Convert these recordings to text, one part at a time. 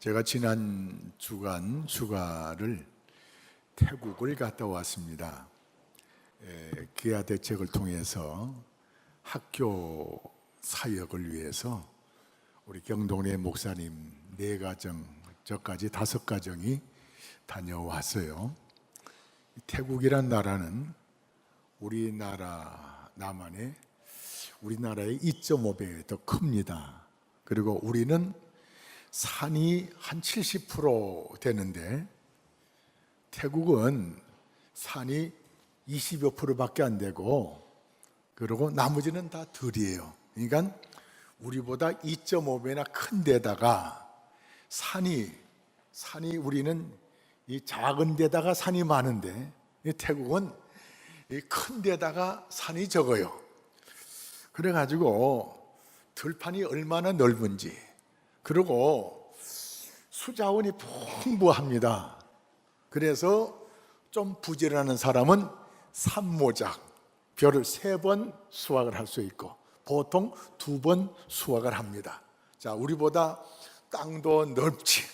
제가 지난 주간 휴가를 태국을 갔다 왔습니다. 기아 대책을 통해서 학교 사역을 위해서 우리 경동네 목사님 4가정, 저까지 5가정이 다녀왔어요. 태국이란 나라는 우리나라의 2.5배 더 큽니다. 그리고 우리는 산이 한 70% 되는데 태국은 산이 20여 %밖에 안 되고, 그리고 나머지는 다 들이에요. 그러니까 우리보다 2.5배나 큰 데다가 산이 우리는 이 작은 데다가 산이 많은데 태국은 이 큰 데다가 산이 적어요. 그래가지고 들판이 얼마나 넓은지, 그리고 수자원이 풍부합니다. 그래서 좀 부지런한 사람은 산모작 벼를 3번 수확을 할 수 있고 보통 2번 수확을 합니다. 자, 우리보다 땅도 넓지,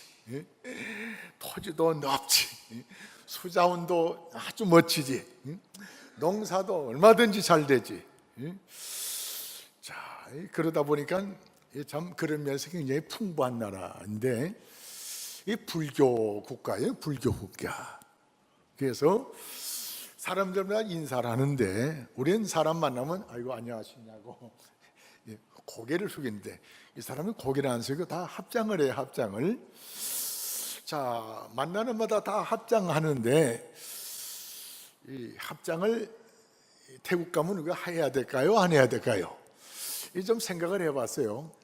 토지도 넓지, 수자원도 아주 멋지지, 농사도 얼마든지 잘 되지. 자, 그러다 보니까 참 그런 면에서 굉장히 풍부한 나라인데, 이 불교 국가예요. 불교 국가. 그래서 사람들마다 인사를 하는데 우리는 사람 만나면 아이고 안녕하시냐고 고개를 숙이는데, 이 사람은 고개를 안 숙이고 다 합장을 해요. 합장을. 자, 만나는 마다 다 합장하는데 이 합장을 태국 가면 우리가 해야 될까요? 안 해야 될까요? 이 좀 생각을 해봤어요.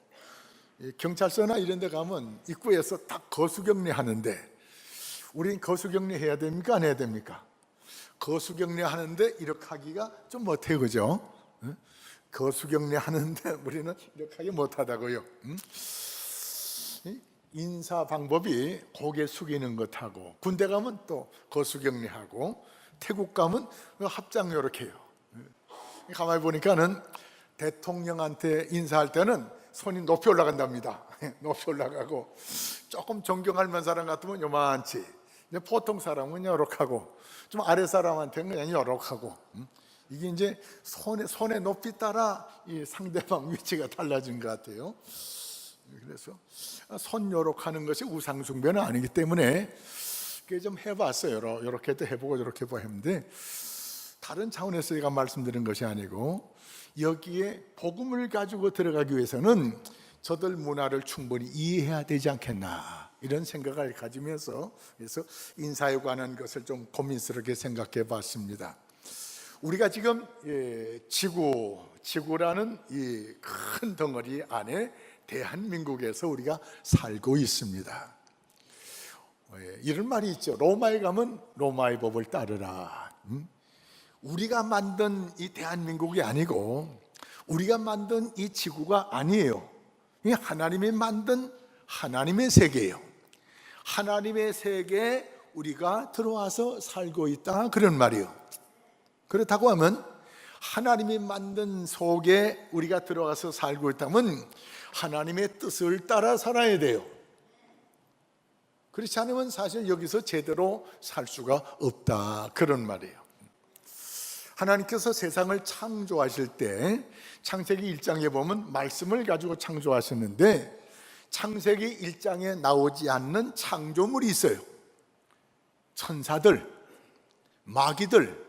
경찰서나 이런 데 가면 입구에서 딱 거수경례 하는데 우린 거수경례 해야 됩니까? 안 해야 됩니까? 거수경례 하는데 이렇게 하기가 좀 못해요, 그죠? 거수경례 하는데 우리는 이렇게 하기 못하다고요. 인사 방법이 고개 숙이는 것하고, 군대 가면 또 거수경례하고, 태국 가면 합장 이렇게 해요. 가만히 보니까는 대통령한테 인사할 때는 손이 높이 올라간답니다. 높이 올라가고, 조금 존경할 만한 사람 같으면 요만치, 보통 사람은 이렇게 하고, 좀 아래 사람한테는 그냥 이렇게 하고, 이게 이제 손의 높이 따라 이 상대방 위치가 달라진 것 같아요. 그래서 손 요렇게 하는 것이 우상숭배는 아니기 때문에 그게 좀 해봤어요. 이렇게도 해보고 이렇게 해보고 했는데, 다른 차원에서 제가 말씀드린 것이 아니고 여기에 복음을 가지고 들어가기 위해서는 저들 문화를 충분히 이해해야 되지 않겠나, 이런 생각을 가지면서 그래서 인사에 관한 것을 좀 고민스럽게 생각해 봤습니다. 우리가 지금 지구라는 이 큰 덩어리 안에 대한민국에서 우리가 살고 있습니다. 이런 말이 있죠. 로마에 가면 로마의 법을 따르라. 우리가 만든 이 대한민국이 아니고 우리가 만든 이 지구가 아니에요. 이 하나님이 만든 하나님의 세계예요. 하나님의 세계에 우리가 들어와서 살고 있다, 그런 말이에요. 그렇다고 하면 하나님이 만든 속에 우리가 들어가서 살고 있다면 하나님의 뜻을 따라 살아야 돼요. 그렇지 않으면 사실 여기서 제대로 살 수가 없다, 그런 말이에요. 하나님께서 세상을 창조하실 때 창세기 1장에 보면 말씀을 가지고 창조하셨는데 창세기 1장에 나오지 않는 창조물이 있어요. 천사들, 마귀들.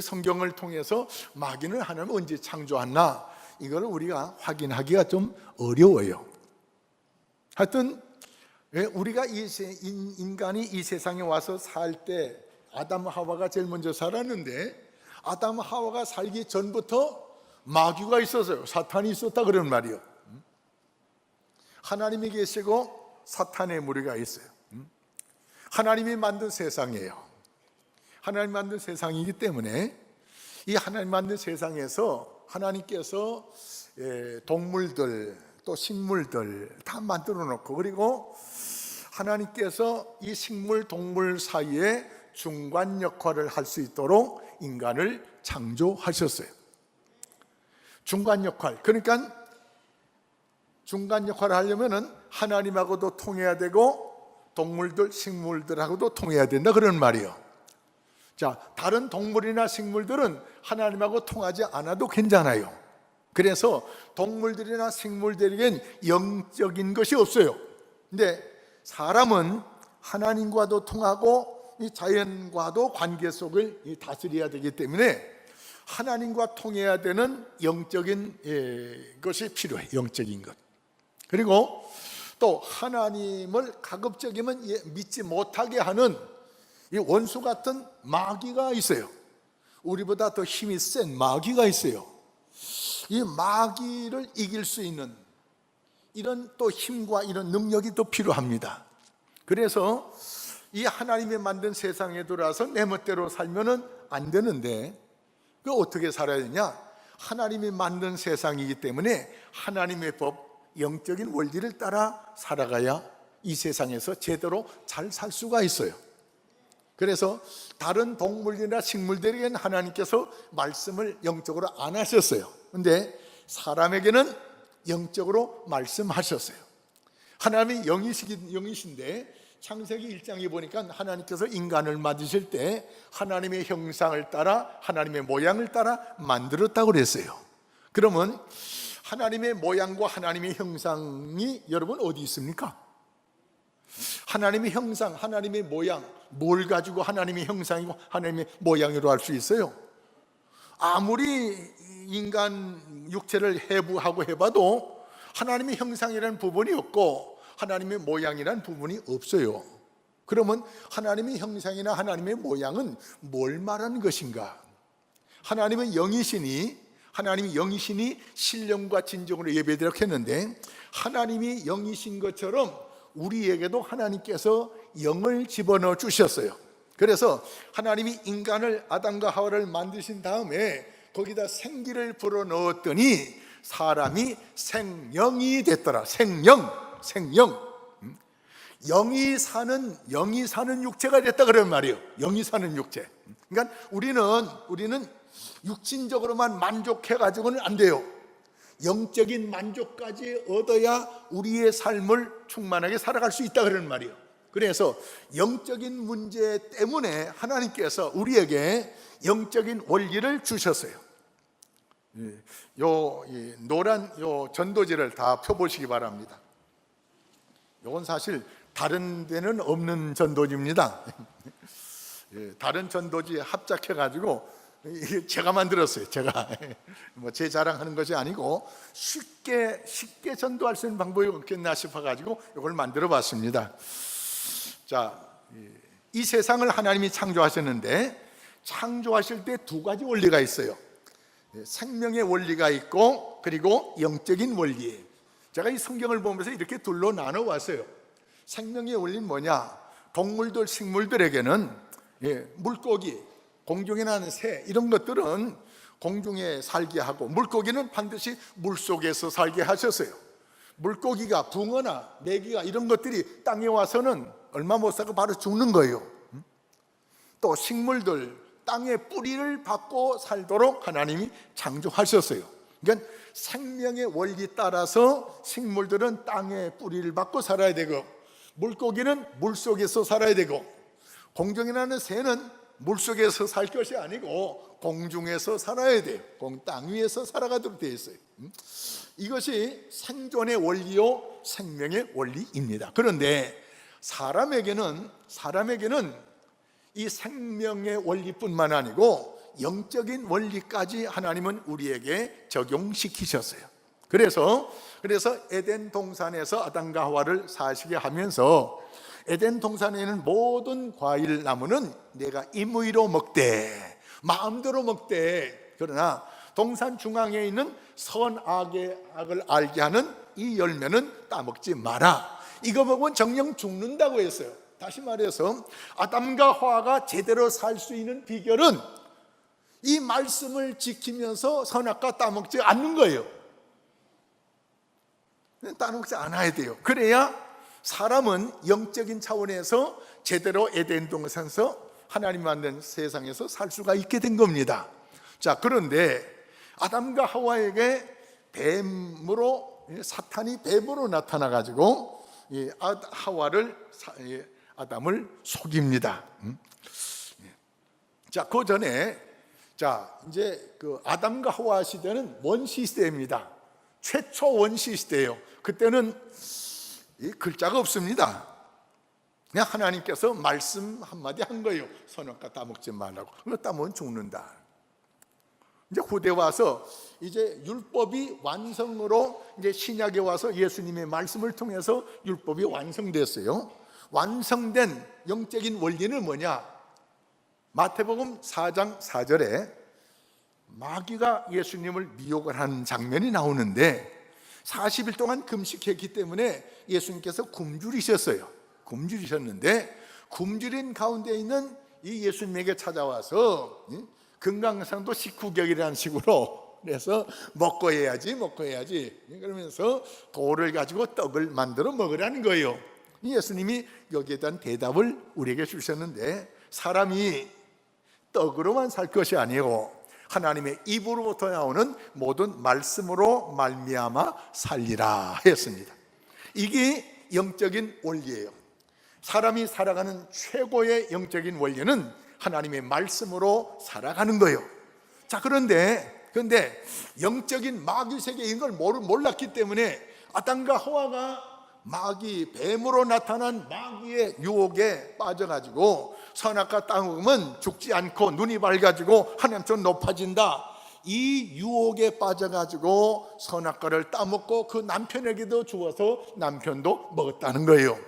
성경을 통해서 마귀는 하나님 언제 창조했나, 이걸 우리가 확인하기가 좀 어려워요. 하여튼 우리가 인간이 이 세상에 와서 살 때 아담 하와가 제일 먼저 살았는데 아담 하와가 살기 전부터 마귀가 있었어요. 사탄이 있었다, 그런 말이요. 하나님이 계시고 사탄의 무리가 있어요. 하나님이 만든 세상이에요. 하나님 만든 세상이기 때문에 이 하나님 만든 세상에서 하나님께서 동물들 또 식물들 다 만들어 놓고, 그리고 하나님께서 이 식물 동물 사이에 중간 역할을 할 수 있도록 인간을 창조하셨어요. 중간 역할, 그러니까 중간 역할을 하려면은 하나님하고도 통해야 되고 동물들, 식물들하고도 통해야 된다 그런 말이에요. 자, 다른 동물이나 식물들은 하나님하고 통하지 않아도 괜찮아요. 그래서 동물들이나 식물들에겐 영적인 것이 없어요. 근데 사람은 하나님과도 통하고 이 자연과도 관계 속을 다스려야 되기 때문에 하나님과 통해야 되는 영적인 것이 필요해. 영적인 것. 그리고 또 하나님을 가급적이면 믿지 못하게 하는 이 원수 같은 마귀가 있어요. 우리보다 더 힘이 센 마귀가 있어요. 이 마귀를 이길 수 있는 이런 또 힘과 이런 능력이 또 필요합니다. 그래서 이 하나님이 만든 세상에 들어와서 내 멋대로 살면은 안 되는데, 그 어떻게 살아야 되냐? 하나님이 만든 세상이기 때문에 하나님의 법, 영적인 원리를 따라 살아가야 이 세상에서 제대로 잘 살 수가 있어요. 그래서 다른 동물이나 식물들에게는 하나님께서 말씀을 영적으로 안 하셨어요. 근데 사람에게는 영적으로 말씀하셨어요. 하나님이 영이신데 창세기 1장에 보니까 하나님께서 인간을 만드실 때 하나님의 형상을 따라 하나님의 모양을 따라 만들었다고 그랬어요. 그러면 하나님의 모양과 하나님의 형상이 여러분 어디 있습니까? 하나님의 형상, 하나님의 모양, 뭘 가지고 하나님의 형상이고 하나님의 모양으로 할 수 있어요? 아무리 인간 육체를 해부하고 해봐도 하나님의 형상이라는 부분이 없고 하나님의 모양이라는 부분이 없어요. 그러면 하나님의 형상이나 하나님의 모양은 뭘 말하는 것인가? 하나님은 영이시니 하나님이 영이시니 신령과 진정으로 예배드리라고 했는데, 하나님이 영이신 것처럼 우리에게도 하나님께서 영을 집어넣어 주셨어요. 그래서 하나님이 인간을, 아담과 하와를 만드신 다음에 거기다 생기를 불어넣었더니 사람이 생명이 됐더라. 생명. 영이 사는 육체가 됐다 그런 말이에요. 영이 사는 육체. 그러니까 우리는 육신적으로만 만족해 가지고는 안 돼요. 영적인 만족까지 얻어야 우리의 삶을 충만하게 살아갈 수 있다 그런 말이에요. 그래서 영적인 문제 때문에 하나님께서 우리에게 영적인 원리를 주셨어요. 노란 전도지를 다 펴보시기 바랍니다. 이건 사실 다른 데는 없는 전도지입니다. 다른 전도지 합작해 가지고 제가 만들었어요. 제가 제 자랑하는 것이 아니고 쉽게 전도할 수 있는 방법이 없겠나 싶어 가지고 이걸 만들어 봤습니다. 자, 이 세상을 하나님이 창조하셨는데 창조하실 때 두 가지 원리가 있어요. 생명의 원리가 있고 그리고 영적인 원리. 제가 이 성경을 보면서 이렇게 둘로 나눠 왔어요. 생명의 원리는 뭐냐? 동물들, 식물들에게는 물고기, 공중에 나는 새, 이런 것들은 공중에 살게 하고, 물고기는 반드시 물속에서 살게 하셨어요. 물고기가, 붕어나 메기가 이런 것들이 땅에 와서는 얼마 못 살고 바로 죽는 거예요. 또 식물들, 땅의 뿌리를 받고 살도록 하나님이 창조하셨어요. 그러니까 생명의 원리 따라서 식물들은 땅의 뿌리를 받고 살아야 되고, 물고기는 물속에서 살아야 되고, 공중에 나는 새는 물속에서 살 것이 아니고 공중에서 살아야 돼요. 땅 위에서 살아가도록 되어 있어요. 이것이 생존의 원리요 생명의 원리입니다. 그런데 사람에게는 이 생명의 원리뿐만 아니고 영적인 원리까지 하나님은 우리에게 적용시키셨어요. 그래서 에덴 동산에서 아담과 하와를 사시게 하면서 에덴 동산에는 모든 과일 나무는 내가 임의로 먹되, 마음대로 먹되, 그러나 동산 중앙에 있는 선악의 악을 알게 하는 이 열매는 따먹지 마라. 이거 먹으면 정령 죽는다고 했어요. 다시 말해서 아담과 하와가 제대로 살 수 있는 비결은 이 말씀을 지키면서 선악과 따먹지 않는 거예요. 따먹지 않아야 돼요. 그래야 사람은 영적인 차원에서 제대로 에덴 동산에서 하나님 만든 세상에서 살 수가 있게 된 겁니다. 자, 그런데 아담과 하와에게 사탄이 뱀으로 나타나 가지고 아담을 속입니다. 자, 그 전에 이제 그 아담과 하와 시대는 원시 시대입니다. 최초 원시 시대예요. 그때는 이 글자가 없습니다. 그냥 하나님께서 말씀 한마디 한 거예요. 선악과 따먹지 말라고. 그거 따먹으면 죽는다. 이제 후대 와서 이제 율법이 완성으로 이제 신약에 와서 예수님의 말씀을 통해서 율법이 완성됐어요. 완성된 영적인 원리는 뭐냐? 마태복음 4장 4절에 마귀가 예수님을 미혹을 하는 장면이 나오는데 40일 동안 금식했기 때문에 예수님께서 굶주리셨어요. 굶주리셨는데 굶주린 가운데 있는 이 예수님에게 찾아와서 금강산도 식후경이라는 식으로 그래서 먹고 해야지 그러면서 돌을 가지고 떡을 만들어 먹으라는 거예요. 예수님이 여기에 대한 대답을 우리에게 주셨는데 사람이 떡으로만 살 것이 아니고 하나님의 입으로부터 나오는 모든 말씀으로 말미암아 살리라 했습니다. 이게 영적인 원리예요. 사람이 살아가는 최고의 영적인 원리는 하나님의 말씀으로 살아가는 거예요. 자, 그런데 영적인 마귀 세계인 걸 몰랐기 때문에 아담과 하와가 마귀, 뱀으로 나타난 마귀의 유혹에 빠져가지고 선악과 따먹으면 죽지 않고 눈이 밝아지고 하나님처럼 높아진다, 이 유혹에 빠져가지고 선악과를 따먹고 그 남편에게도 주어서 남편도 먹었다는 거예요.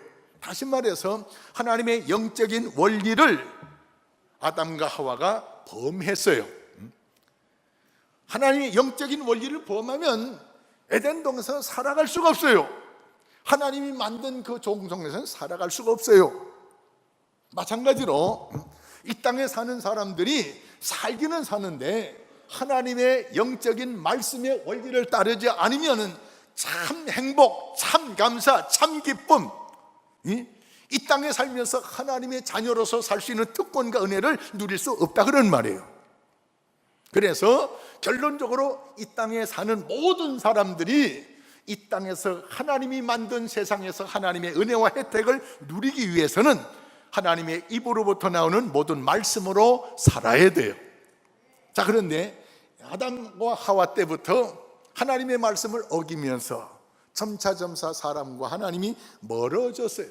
다시 말해서 하나님의 영적인 원리를 아담과 하와가 범했어요. 하나님의 영적인 원리를 범하면 에덴 동산에서 살아갈 수가 없어요. 하나님이 만든 그 종성에서는 살아갈 수가 없어요. 마찬가지로 이 땅에 사는 사람들이 살기는 사는데 하나님의 영적인 말씀의 원리를 따르지 않으면 참 행복, 참 감사, 참 기쁨, 이 땅에 살면서 하나님의 자녀로서 살 수 있는 특권과 은혜를 누릴 수 없다 그런 말이에요. 그래서 결론적으로 이 땅에 사는 모든 사람들이 이 땅에서 하나님이 만든 세상에서 하나님의 은혜와 혜택을 누리기 위해서는 하나님의 입으로부터 나오는 모든 말씀으로 살아야 돼요. 자, 그런데 아담과 하와 때부터 하나님의 말씀을 어기면서 점차 사람과 하나님이 멀어졌어요.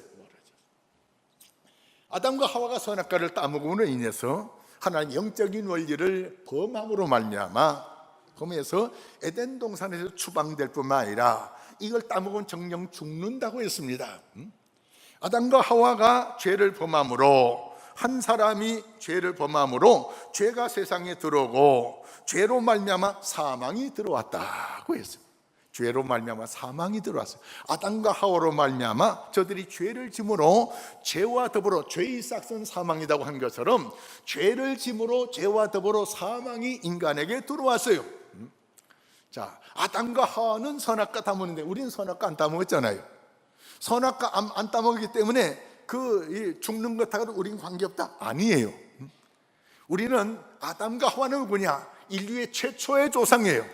아담과 하와가 선악과를 따먹음으로 인해서 하나님 영적인 원리를 범함으로 말미암아 그러면서 에덴 동산에서 추방될 뿐만 아니라 이걸 따먹으면 정령 죽는다고 했습니다. 아담과 하와가 죄를 범함으로, 한 사람이 죄를 범함으로 죄가 세상에 들어오고 죄로 말미암아 사망이 들어왔다고 했습니다. 죄로 말미암아 사망이 들어왔어요. 아담과 하와로 말미암아 저들이 죄를 짐으로 죄와 더불어 죄의 싹은 사망이라고 한 것처럼 죄를 짐으로 죄와 더불어 사망이 인간에게 들어왔어요. 자, 아담과 하와는 선악과 따먹는데 우리는 선악과 안 따먹었잖아요. 선악과 안 따먹기 때문에 그 죽는 것하고도 우리는 관계없다? 아니에요. 우리는 아담과 하와는 누구냐? 인류의 최초의 조상이에요.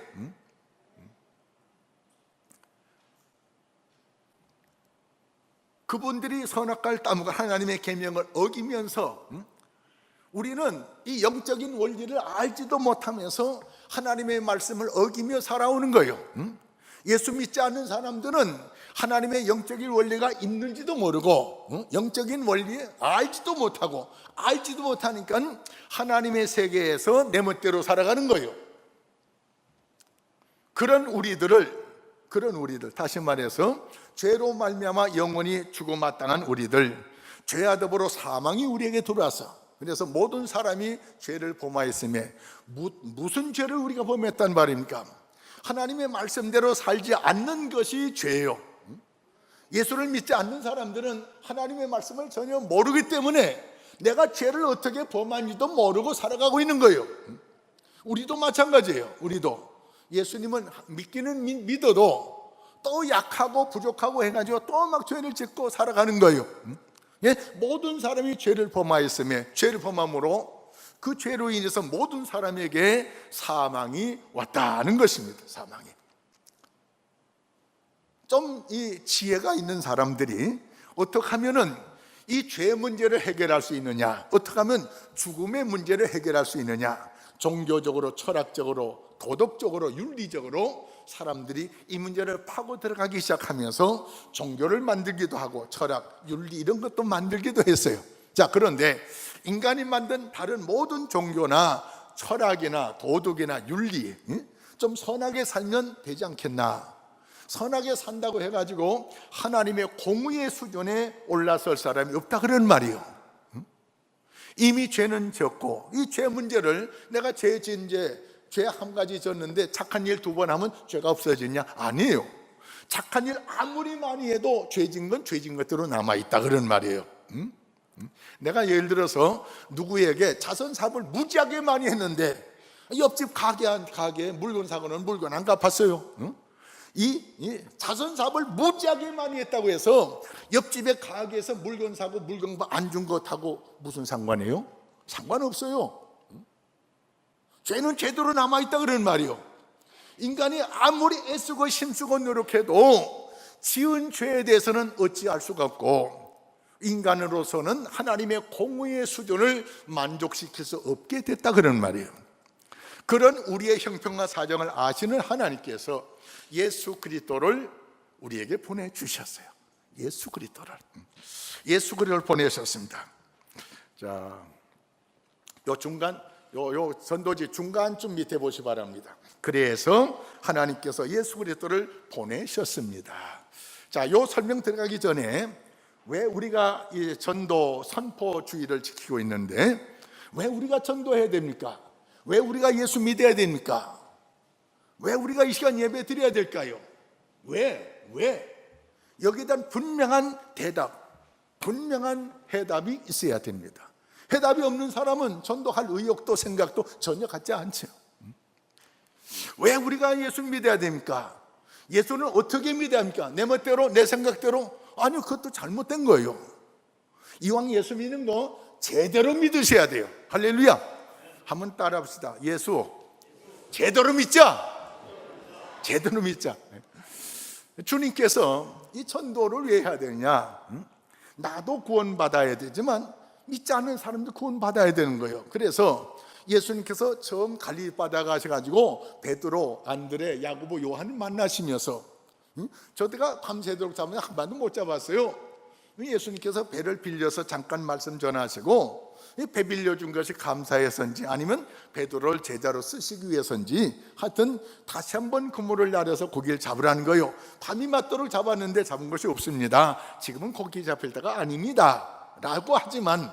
그분들이 선악과를 따먹은 하나님의 계명을 어기면서 우리는 이 영적인 원리를 알지도 못하면서 하나님의 말씀을 어기며 살아오는 거예요. 예수 믿지 않는 사람들은 하나님의 영적인 원리가 있는지도 모르고 영적인 원리 알지도 못하고 알지도 못하니까 하나님의 세계에서 내 멋대로 살아가는 거예요. 그런 우리들 다시 말해서 죄로 말미암아 영원히 죽어마땅한 우리들, 죄와 더불어 사망이 우리에게 들어와서 그래서 모든 사람이 죄를 범하였음에 무슨 죄를 우리가 범했단 말입니까? 하나님의 말씀대로 살지 않는 것이 죄예요. 예수를 믿지 않는 사람들은 하나님의 말씀을 전혀 모르기 때문에 내가 죄를 어떻게 범한지도 모르고 살아가고 있는 거예요. 우리도 마찬가지예요. 우리도 예수님은 믿기는 믿어도 또 약하고 부족하고 해가지고 또 막 죄를 짓고 살아가는 거예요. 모든 사람이 죄를 범하였으며 죄를 범함으로 그 죄로 인해서 모든 사람에게 사망이 왔다는 것입니다. 사망이. 좀 이 지혜가 있는 사람들이 어떻게 하면은 이 죄 문제를 해결할 수 있느냐, 어떻게 하면 죽음의 문제를 해결할 수 있느냐, 종교적으로, 철학적으로, 도덕적으로, 윤리적으로 사람들이 이 문제를 파고 들어가기 시작하면서 종교를 만들기도 하고 철학, 윤리 이런 것도 만들기도 했어요. 자, 그런데 인간이 만든 다른 모든 종교나 철학이나 도덕이나 윤리, 좀 선하게 살면 되지 않겠나? 선하게 산다고 해가지고 하나님의 공의의 수준에 올라설 사람이 없다 그런 말이에요. 이미 죄는 졌고 이 죄 문제를 내가 죄 한 가지 졌는데 착한 일 2번 하면 죄가 없어지냐? 아니에요. 착한 일 아무리 많이 해도 죄진 건 죄진 것대로 남아있다 그런 말이에요. 내가 예를 들어서 누구에게 자선 사업을 무지하게 많이 했는데 옆집 가게 물건 사고는 물건 안 갚았어요. 이 자선 사업을 무지하게 많이 했다고 해서 옆집의 가게에서 물건 사고 물건 안 준 것하고 무슨 상관이에요? 상관없어요. 죄는 죄대로 남아있다 그런 말이에요. 인간이 아무리 애쓰고 힘쓰고 노력해도 지은 죄에 대해서는 어찌할 수가 없고 인간으로서는 하나님의 공의의 수준을 만족시킬 수 없게 됐다 그런 말이에요. 그런 우리의 형편과 사정을 아시는 하나님께서 예수 그리스도를 우리에게 보내주셨어요. 예수 그리스도를 보내셨습니다. 자, 요 전도지 중간쯤 밑에 보시 바랍니다. 그래서 하나님께서 예수 그리스도를 보내셨습니다. 자, 요 설명 들어가기 전에 왜 우리가 이 전도 선포주의를 지키고 있는데 왜 우리가 전도해야 됩니까? 왜 우리가 예수 믿어야 됩니까? 왜 우리가 이 시간 예배 드려야 될까요? 왜? 여기에 대한 분명한 해답이 있어야 됩니다. 해답이 없는 사람은 전도할 의욕도 생각도 전혀 갖지 않죠. 왜 우리가 예수를 믿어야 됩니까? 예수는 어떻게 믿어야 합니까? 내 멋대로, 내 생각대로? 아니요, 그것도 잘못된 거예요. 이왕 예수 믿는 거 제대로 믿으셔야 돼요. 할렐루야. 한번 따라 합시다. 예수 제대로 믿자. 주님께서 이 전도를 왜 해야 되느냐? 나도 구원받아야 되지만 믿지 않는 사람도 구원받아야 되는 거예요. 그래서 예수님께서 처음 갈릴리 바다 가셔가지고 베드로, 안드레, 야고보, 요한을 만나시면서 저희가 밤새도록 잡으면 한 마리도 못 잡았어요. 예수님께서 배를 빌려서 잠깐 말씀 전하시고 배 빌려준 것이 감사해서인지 아니면 베드로를 제자로 쓰시기 위해서인지 하여튼 다시 한번 그물을 날려서 고기를 잡으라는 거예요. 밤이 맞도록 잡았는데 잡은 것이 없습니다. 지금은 고기 잡힐 때가 아닙니다 라고 하지만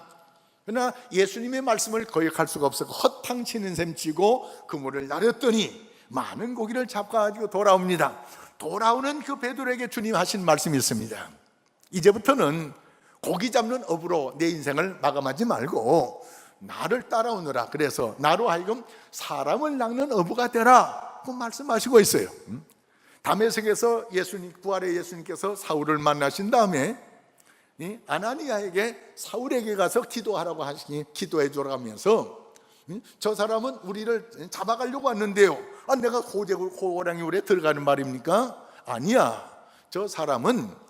그러나 예수님의 말씀을 거역할 수가 없어서 허탕치는 셈 치고 그물을 날렸더니 많은 고기를 잡아가지고 돌아옵니다. 돌아오는 그 베드로에게 주님 하신 말씀이 있습니다. 이제부터는 고기 잡는 업으로 내 인생을 마감하지 말고 나를 따라오느라. 그래서 나로 하여금 사람을 낚는 어부가 되라 그 말씀하시고 있어요. 다메섹에서 부활의 예수님께서 사울을 만나신 다음에 아나니아에게 사울에게 가서 기도하라고 하시니 기도해 주라고 하면서 저 사람은 우리를 잡아가려고 왔는데요. 내가 호랑이 굴에 들어가는 말입니까? 아니야. 저 사람은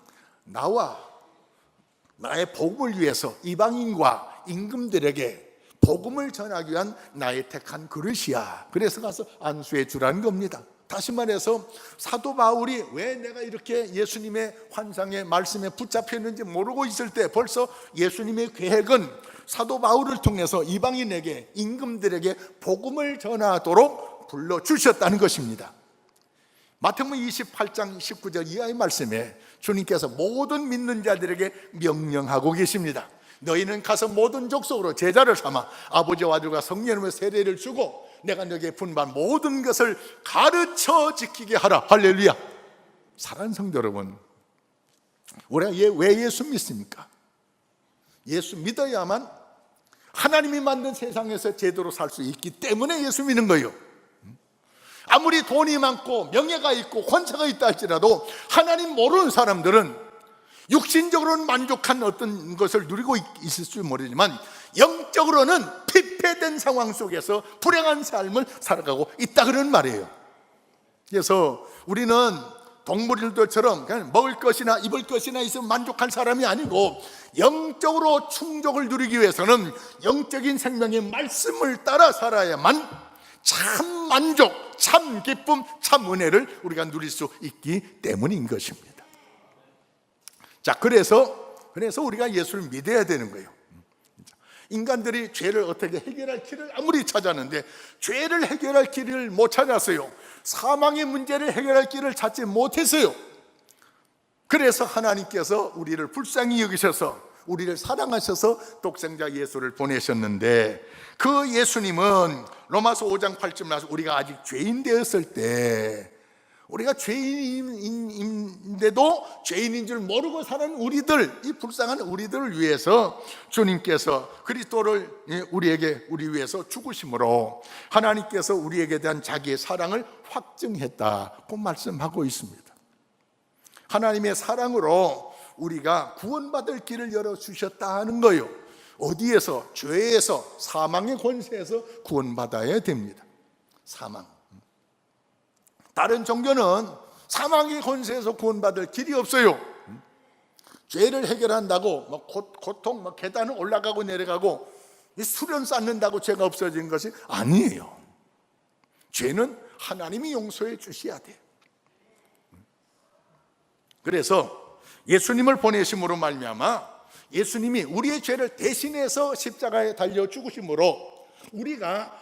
나의 복음을 위해서 이방인과 임금들에게 복음을 전하기 위한 나의 택한 그릇이야. 그래서 가서 안수해 주라는 겁니다. 다시 말해서 사도 바울이 왜 내가 이렇게 예수님의 환상의 말씀에 붙잡혀 있는지 모르고 있을 때 벌써 예수님의 계획은 사도 바울을 통해서 이방인에게 임금들에게 복음을 전하도록 불러주셨다는 것입니다. 마태복음 28장 19절 이하의 말씀에 주님께서 모든 믿는 자들에게 명령하고 계십니다. 너희는 가서 모든 족속으로 제자를 삼아 아버지와 아들과 성령으로 세례를 주고 내가 너에게 분반 모든 것을 가르쳐 지키게 하라. 할렐루야. 사랑하는 성도 여러분, 우리가 왜 예수 믿습니까? 예수 믿어야만 하나님이 만든 세상에서 제대로 살 수 있기 때문에 예수 믿는 거예요. 아무리 돈이 많고 명예가 있고 권세가 있다 할지라도 하나님 모르는 사람들은 육신적으로는 만족한 어떤 것을 누리고 있을 줄 모르지만 영적으로는 피폐된 상황 속에서 불행한 삶을 살아가고 있다 그런 말이에요. 그래서 우리는 동물들처럼 그냥 먹을 것이나 입을 것이나 있으면 만족할 사람이 아니고 영적으로 충족을 누리기 위해서는 영적인 생명의 말씀을 따라 살아야만 참 만족, 참 기쁨, 참 은혜를 우리가 누릴 수 있기 때문인 것입니다. 자, 그래서 우리가 예수를 믿어야 되는 거예요. 인간들이 죄를 어떻게 해결할 길을 아무리 찾았는데 죄를 해결할 길을 못 찾았어요. 사망의 문제를 해결할 길을 찾지 못했어요. 그래서 하나님께서 우리를 불쌍히 여기셔서 우리를 사랑하셔서 독생자 예수를 보내셨는데, 그 예수님은 로마서 5장 8절 나서 우리가 아직 죄인 되었을 때, 우리가 죄인인데도 죄인인 줄 모르고 사는 우리들, 이 불쌍한 우리들을 위해서 주님께서 그리스도를 우리 위해서 죽으심으로 하나님께서 우리에게 대한 자기의 사랑을 확증했다고 말씀하고 있습니다. 하나님의 사랑으로 우리가 구원받을 길을 열어주셨다 하는 거예요. 어디에서? 죄에서, 사망의 권세에서 구원받아야 됩니다. 사망. 다른 종교는 사망의 권세에서 구원받을 길이 없어요. 죄를 해결한다고 고통, 계단을 올라가고 내려가고 수련 쌓는다고 죄가 없어지는 것이 아니에요. 죄는 하나님이 용서해 주셔야 돼요. 그래서 예수님을 보내심으로 말미암아 예수님이 우리의 죄를 대신해서 십자가에 달려 죽으심으로 우리가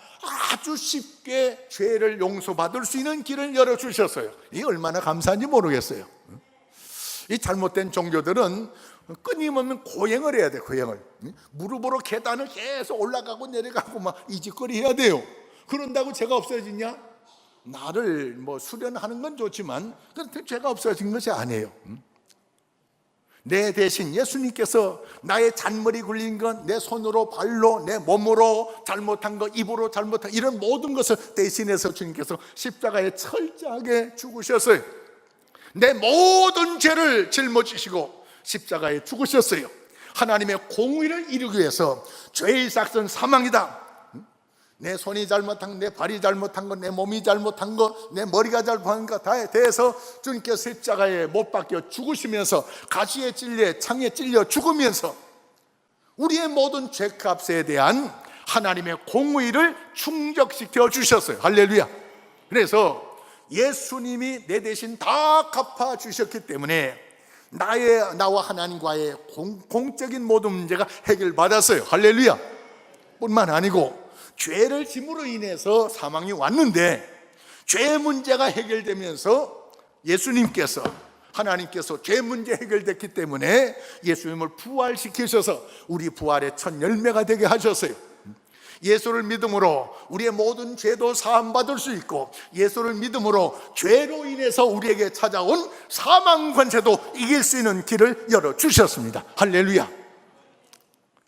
아주 쉽게 죄를 용서받을 수 있는 길을 열어주셨어요. 이게 얼마나 감사한지 모르겠어요. 이 잘못된 종교들은 끊임없는 고행을 해야 돼요. 고행을. 무릎으로 계단을 계속 올라가고 내려가고 막 이짓거리 해야 돼요. 그런다고 죄가 없어지냐? 나를 수련하는 건 좋지만 그런데 죄가 없어진 것이 아니에요. 내 대신 예수님께서 나의 잔머리 굴린 건 내 손으로 발로 내 몸으로 잘못한 거, 입으로 잘못한 이런 모든 것을 대신해서 주님께서 십자가에 철저하게 죽으셨어요. 내 모든 죄를 짊어지시고 십자가에 죽으셨어요. 하나님의 공의를 이루기 위해서 죄의 삭선 사망이다. 내 손이 잘못한 거, 내 발이 잘못한 거, 내 몸이 잘못한 거, 내 머리가 잘못한 거 다에 대해서 주님께서 십자가에 못 박혀 죽으시면서 가시에 찔려 창에 찔려 죽으면서 우리의 모든 죄값에 대한 하나님의 공의를 충족시켜 주셨어요. 할렐루야. 그래서 예수님이 내 대신 다 갚아 주셨기 때문에 나와 하나님과의 공적인 모든 문제가 해결받았어요. 할렐루야. 뿐만 아니고 죄를 짐으로 인해서 사망이 왔는데 죄 문제가 해결되면서 예수님께서, 하나님께서 죄 문제 해결됐기 때문에 예수님을 부활시키셔서 우리 부활의 첫 열매가 되게 하셨어요. 예수를 믿음으로 우리의 모든 죄도 사함받을 수 있고, 예수를 믿음으로 죄로 인해서 우리에게 찾아온 사망 권세도 이길 수 있는 길을 열어주셨습니다. 할렐루야.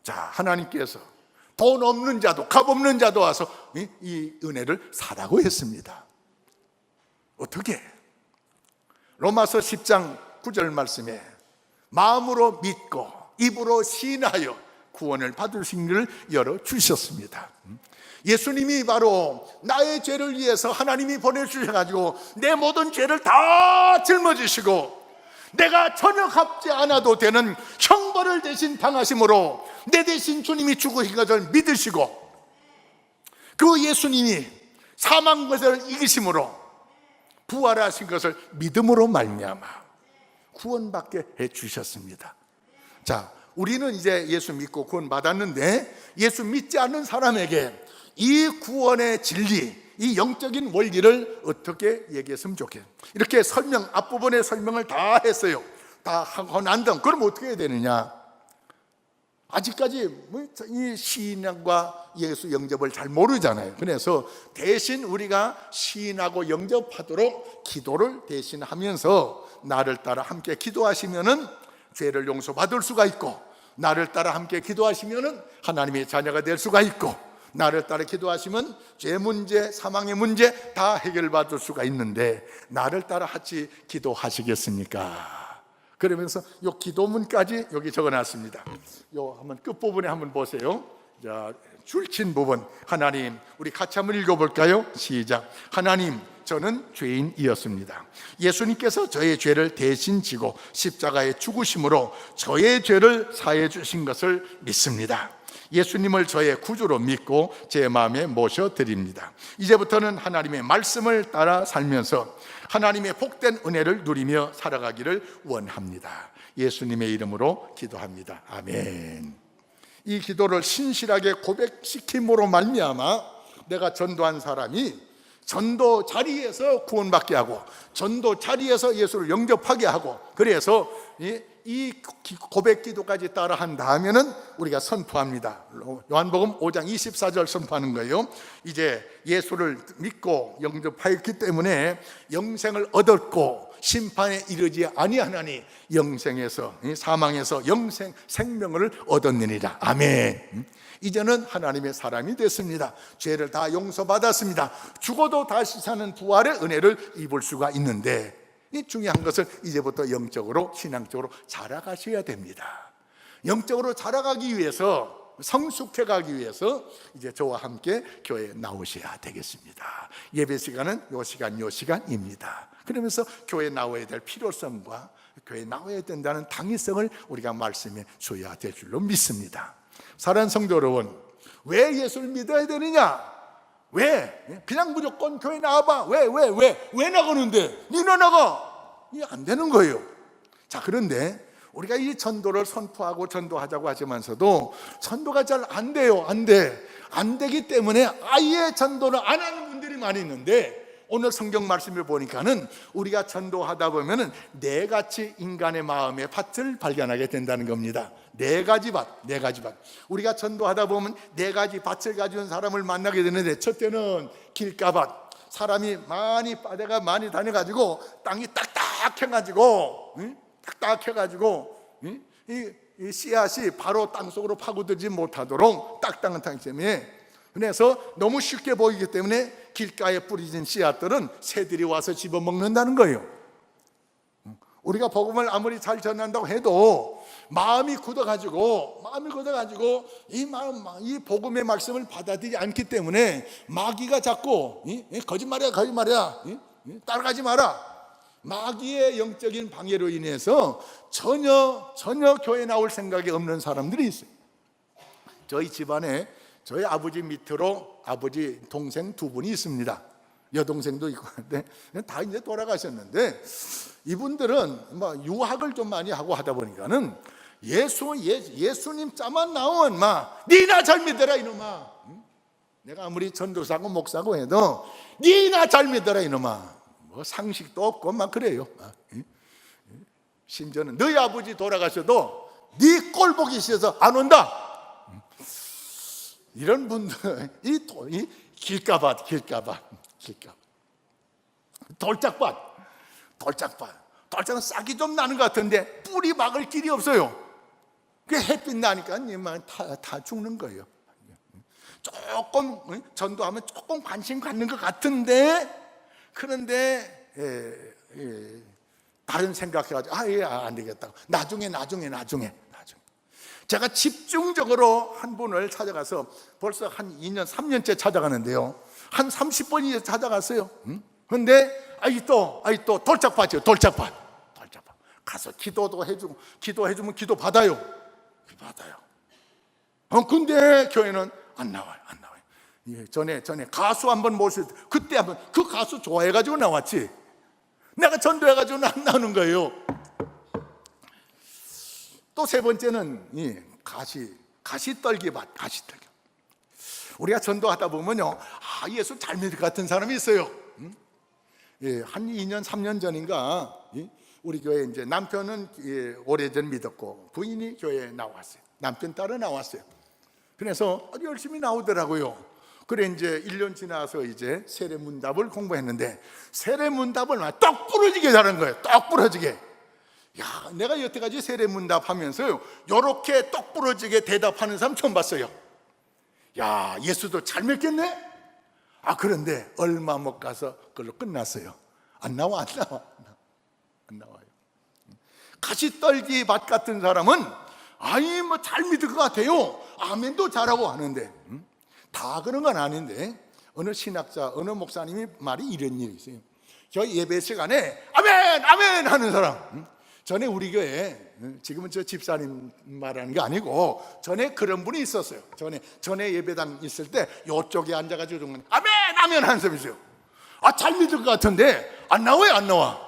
자, 하나님께서 돈 없는 자도 값 없는 자도 와서 이 은혜를 사라고 했습니다. 어떻게? 로마서 10장 9절 말씀에 마음으로 믿고 입으로 시인하여 구원을 받을 수 있는 길을 열어주셨습니다. 예수님이 바로 나의 죄를 위해서 하나님이 보내주셔가지고 내 모든 죄를 다 짊어지시고 내가 전혀 갚지 않아도 되는 형벌을 대신 당하심으로 내 대신 주님이 죽으신 것을 믿으시고, 그 예수님이 사망 것을 이기심으로 부활하신 것을 믿음으로 말미암아 구원받게 해주셨습니다. 자, 우리는 이제 예수 믿고 구원 받았는데 예수 믿지 않는 사람에게 이 구원의 진리, 이 영적인 원리를 어떻게 얘기했으면 좋겠어요. 이렇게 앞부분의 설명을 다 했어요. 다 하고 난 다음 그럼 어떻게 해야 되느냐? 아직까지 이 시인과 예수 영접을 잘 모르잖아요. 그래서 대신 우리가 시인하고 영접하도록 기도를 대신하면서 나를 따라 함께 기도하시면은 죄를 용서받을 수가 있고, 나를 따라 함께 기도하시면은 하나님의 자녀가 될 수가 있고, 나를 따라 기도하시면 죄 문제, 사망의 문제 다 해결받을 수가 있는데 나를 따라 같이 기도하시겠습니까? 그러면서 요 기도문까지 여기 적어놨습니다. 요 한번 끝부분에 한번 보세요. 자, 줄친 부분 하나님, 우리 같이 한번 읽어볼까요? 시작. 하나님, 저는 죄인이었습니다. 예수님께서 저의 죄를 대신 지고 십자가에 죽으심으로 저의 죄를 사해 주신 것을 믿습니다. 예수님을 저의 구주로 믿고 제 마음에 모셔드립니다. 이제부터는 하나님의 말씀을 따라 살면서 하나님의 복된 은혜를 누리며 살아가기를 원합니다. 예수님의 이름으로 기도합니다. 아멘. 이 기도를 신실하게 고백시킴으로 말미암아 내가 전도한 사람이 전도 자리에서 구원받게 하고 전도 자리에서 예수를 영접하게 하고, 그래서 이 고백 기도까지 따라 한 다음에는 우리가 선포합니다. 요한복음 5장 24절 선포하는 거예요. 이제 예수를 믿고 영접하였기 때문에 영생을 얻었고 심판에 이르지 아니하나니 영생에서, 사망에서 영생 생명을 얻었느니라. 아멘. 이제는 하나님의 사람이 됐습니다. 죄를 다 용서받았습니다. 죽어도 다시 사는 부활의 은혜를 입을 수가 있는데, 이 중요한 것은 이제부터 영적으로, 신앙적으로 자라가셔야 됩니다. 영적으로 자라가기 위해서, 성숙해 가기 위해서 이제 저와 함께 교회에 나오셔야 되겠습니다. 예배 시간은 요 시간입니다. 그러면서 교회에 나와야 될 필요성과 교회에 나와야 된다는 당위성을 우리가 말씀해 줘야 될 줄로 믿습니다. 사랑하는 성도 여러분, 왜 예수를 믿어야 되느냐? 왜? 그냥 무조건 교회 나와봐. 왜 나가는데? 니나 나가. 이게 안 되는 거예요. 자, 그런데 우리가 이 전도를 선포하고 전도하자고 하지만서도 전도가 잘 안 돼요. 안 되기 때문에 아예 전도를 안 하는 분들이 많이 있는데, 오늘 성경 말씀을 보니까는 우리가 전도하다 보면은 네 가지 인간의 마음의 밭을 발견하게 된다는 겁니다. 네 가지 밭. 우리가 전도하다 보면 네 가지 밭을 가지고 사람을 만나게 되는데, 첫째는 길가밭. 사람이 바다가 많이 다녀가지고 땅이 딱딱해가지고 이 씨앗이 바로 땅속으로 파고들지 못하도록 딱딱한 땅 때문에, 그래서 너무 쉽게 보이기 때문에 길가에 뿌려진 씨앗들은 새들이 와서 집어먹는다는 거예요. 우리가 복음을 아무리 잘 전한다고 해도 마음이 굳어가지고 이 복음의 말씀을 받아들이지 않기 때문에 마귀가 자꾸 거짓말이야 따라가지 마라. 마귀의 영적인 방해로 인해서 전혀 교회 나올 생각이 없는 사람들이 있어요. 저희 집안에 저희 아버지 밑으로 아버지 동생 두 분이 있습니다. 여동생도 있고 한데 다 이제 돌아가셨는데, 이분들은 유학을 좀 많이 하고 하다 보니까는 예수님 자만 나오면 니나 잘 믿어라 이놈아. 내가 아무리 전도사고 목사고 해도 니나 잘 믿어라 이놈아. 상식도 없고 그래요. 심지어는 너희 아버지 돌아가셔도 네 꼴 보기 싫어서 안 온다. 이런 분들, 이 길가밭, 돌짝밭은 싹이 좀 나는 것 같은데 뿌리 막을 길이 없어요. 그 햇빛 나니까 다 죽는 거예요. 조금 전도하면 조금 관심 갖는 것 같은데, 그런데 다른 생각해가지고 안 되겠다. 나중에. 제가 집중적으로 한 분을 찾아가서 벌써 한 2년, 3년째 찾아가는데요. 한 30번이 찾아갔어요. 그런데 또 돌짝밭이에요. 돌짝밭. 가서 기도해주면 기도 받아요. 근데 교회는 안 나와요. 전에 가수 한번 모실 때, 그때 한번 그 가수 좋아해가지고 나왔지. 내가 전도해가지고는 안 나오는 거예요. 또 세 번째는 가시떨기밭. 우리가 전도하다 보면요, 예수 잘 믿을 것 같은 사람이 있어요. 한 2년, 3년 전인가 우리 교회 이제 남편은 오래전 믿었고 부인이 교회에 나왔어요. 남편 따라 나왔어요. 그래서 아주 열심히 나오더라고요. 그래 이제 1년 지나서 이제 세례문답을 공부했는데, 세례문답을 떡 부러지게 잘한 거예요. 떡 부러지게. 내가 여태까지 세례문답 하면서요, 요렇게 떡 부러지게 대답하는 사람 처음 봤어요. 예수도 잘 믿겠네? 그런데 얼마 못 가서 그걸로 끝났어요. 안 나와요. 가시떨기 밭 같은 사람은 잘 믿을 것 같아요. 아멘도 잘하고 하는데, 다 그런 건 아닌데 어느 신학자, 어느 목사님이 말이 이런 일이 있어요. 저 예배 시간에 아멘 아멘 하는 사람, 전에 우리 교회에, 지금은 저 집사님 말하는 게 아니고 전에 그런 분이 있었어요. 전에 예배당 있을 때 요쪽에 앉아가지고 아멘 아멘 하는 사람이 있어요. 잘 믿을 것 같은데 안 나와요. 안 나와.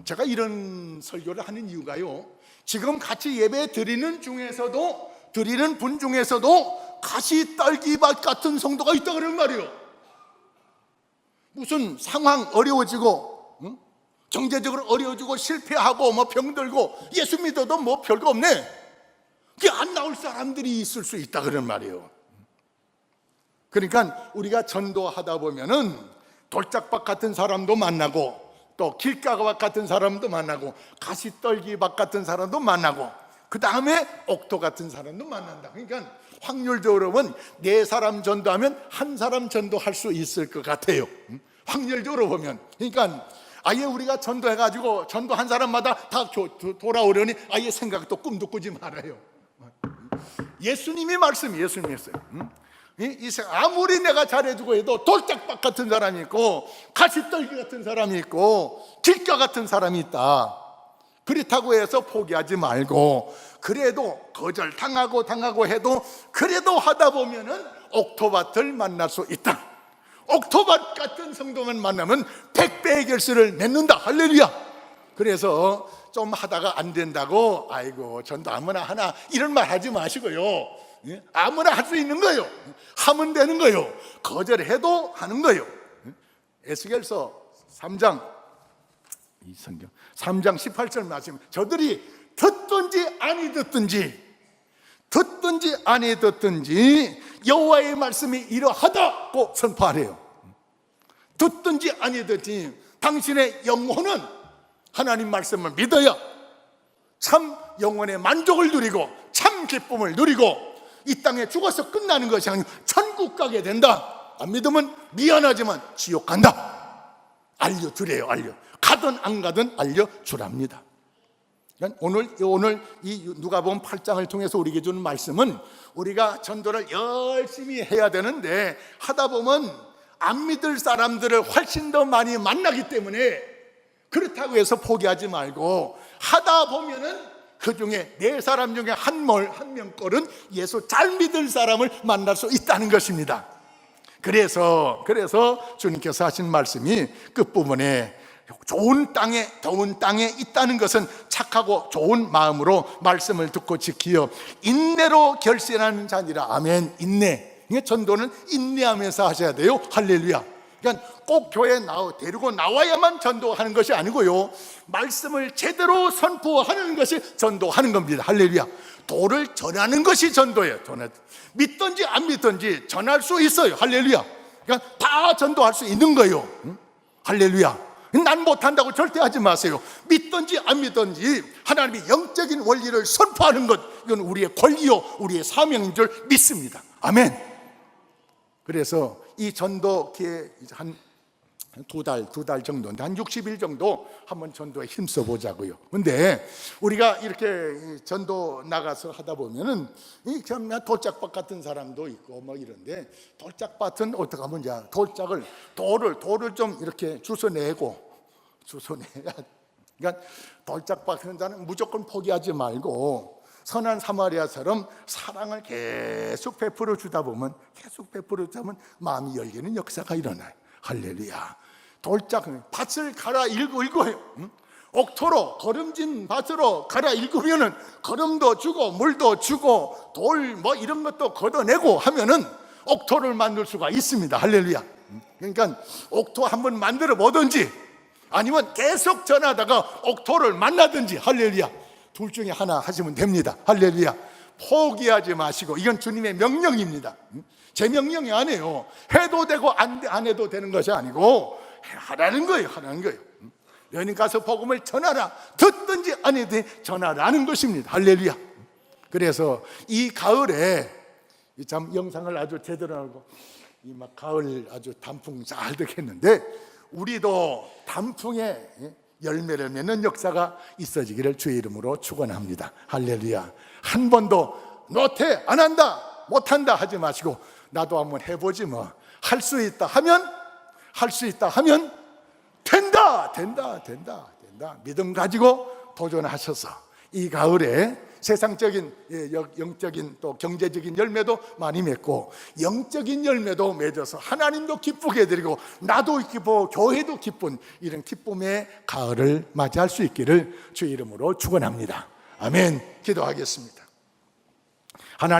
제가 이런 설교를 하는 이유가요, 지금 같이 예배 드리는 분 중에서도 가시떨기밭 같은 성도가 있다 그런 말이에요. 무슨 상황 어려워지고, 경제적으로 어려워지고 실패하고 뭐 병들고 예수 믿어도 뭐 별거 없네, 그게 안 나올 사람들이 있을 수 있다 그런 말이에요. 그러니까 우리가 전도하다 보면은 돌짝밭 같은 사람도 만나고, 또 길가밭 같은 사람도 만나고, 가시떨기밭 같은 사람도 만나고, 그 다음에 옥토 같은 사람도 만난다. 그러니까 확률적으로 보면 4사람 전도하면 1사람 전도할 수 있을 것 같아요. 확률적으로 보면. 그러니까 아예 우리가 전도해가지고 전도 한 사람마다 다 돌아오려니 아예 생각도 꿈도 꾸지 말아요. 예수님이 말씀이었어요. 이 아무리 내가 잘해주고 해도 돌짝밭 같은 사람이 있고, 가시떨기 같은 사람이 있고, 길가 같은 사람이 있다. 그렇다고 해서 포기하지 말고, 그래도 거절당하고 해도 그래도 하다 보면은 옥토밭을 만날 수 있다. 옥토밭 같은 성도만 만나면 100배의 결실을 맺는다. 할렐루야. 그래서 좀 하다가 안 된다고 아이고 전도 아무나 하나 이런 말 하지 마시고요, 아무나 할 수 있는 거예요. 하면 되는 거예요. 거절해도 하는 거예요. 에스겔서 3장 18절 말씀, 저들이 듣든지 아니 듣든지 여호와의 말씀이 이러하다고 선포하래요. 듣든지 아니 듣든지 당신의 영혼은 하나님 말씀을 믿어야 참 영혼의 만족을 누리고 참 기쁨을 누리고 이 땅에 죽어서 끝나는 것이 아니고 천국 가게 된다. 안 믿으면 미안하지만 지옥 간다. 알려주래요. 가든 안 가든 알려주랍니다. 오늘 이 누가복음 8장을 통해서 우리에게 주는 말씀은, 우리가 전도를 열심히 해야 되는데 하다 보면 안 믿을 사람들을 훨씬 더 많이 만나기 때문에, 그렇다고 해서 포기하지 말고 하다 보면은 그 중에 4사람 중에 한 명꼴은 예수 잘 믿을 사람을 만날 수 있다는 것입니다. 그래서 주님께서 하신 말씀이 끝부분에 좋은 땅에 더운 땅에 있다는 것은 착하고 좋은 마음으로 말씀을 듣고 지키어 인내로 결실하는 자니라. 아멘. 인내. 전도는 인내하면서 하셔야 돼요. 할렐루야. 그러니까 꼭 교회에 데리고 나와야만 전도하는 것이 아니고요, 말씀을 제대로 선포하는 것이 전도하는 겁니다. 할렐루야. 도를 전하는 것이 전도예요. 믿든지 안 믿든지 전할 수 있어요. 할렐루야. 그러니까 다 전도할 수 있는 거예요. 할렐루야. 난 못한다고 절대 하지 마세요. 믿든지 안 믿든지 하나님의 영적인 원리를 선포하는 것, 이건 우리의 권리요 우리의 사명인 줄 믿습니다. 아멘. 그래서 이 전도 기회 한 두 달 정도인데 한 60일 정도 한번 전도에 힘써 보자고요. 근데 우리가 이렇게 전도 나가서 하다 보면은 그냥 돌짝밭 같은 사람도 있고 뭐 이런데, 돌짝밭은 어떻게 하면 돌을 좀 이렇게 주워내야. 그러니까 돌짝밭 하는 자는 무조건 포기하지 말고 선한 사마리아처럼 사랑을 계속 베풀어 주다 보면 마음이 열리는 역사가 일어나요. 할렐루야. 밭을 갈아 일구어요. 옥토로 거름진 밭으로 갈아 일구면은 거름도 주고 물도 주고 돌 뭐 이런 것도 걷어내고 하면은 옥토를 만들 수가 있습니다. 할렐루야. 그러니까 옥토 한번 만들어 보든지 아니면 계속 전하다가 옥토를 만나든지, 할렐루야, 둘 중에 하나 하시면 됩니다. 할렐루야. 포기하지 마시고, 이건 주님의 명령입니다. 제 명령이 아니에요. 해도 되고 안 해도 되는 것이 아니고 하라는 거예요. 너희는 가서 복음을 전하라. 듣든지 아니든지 전하라는 것입니다. 할렐루야. 그래서 이 가을에 참 영상을 아주 제대로 하고 이 막 가을 아주 단풍 잘 되겠는데, 우리도 단풍에 열매를 맺는 역사가 있어지기를 주의 이름으로 축원합니다. 할렐루야. 한 번도 못해, 안 한다, 못한다 하지 마시고 나도 한번 해보지 뭐. 할 수 있다 하면 된다. 믿음 가지고 도전하셔서 이 가을에 세상적인 영적인 또 경제적인 열매도 많이 맺고 영적인 열매도 맺어서 하나님도 기쁘게 해드리고 나도 기쁘고 교회도 기쁜 이런 기쁨의 가을을 맞이할 수 있기를 주의 이름으로 축원합니다. 아멘. 기도하겠습니다.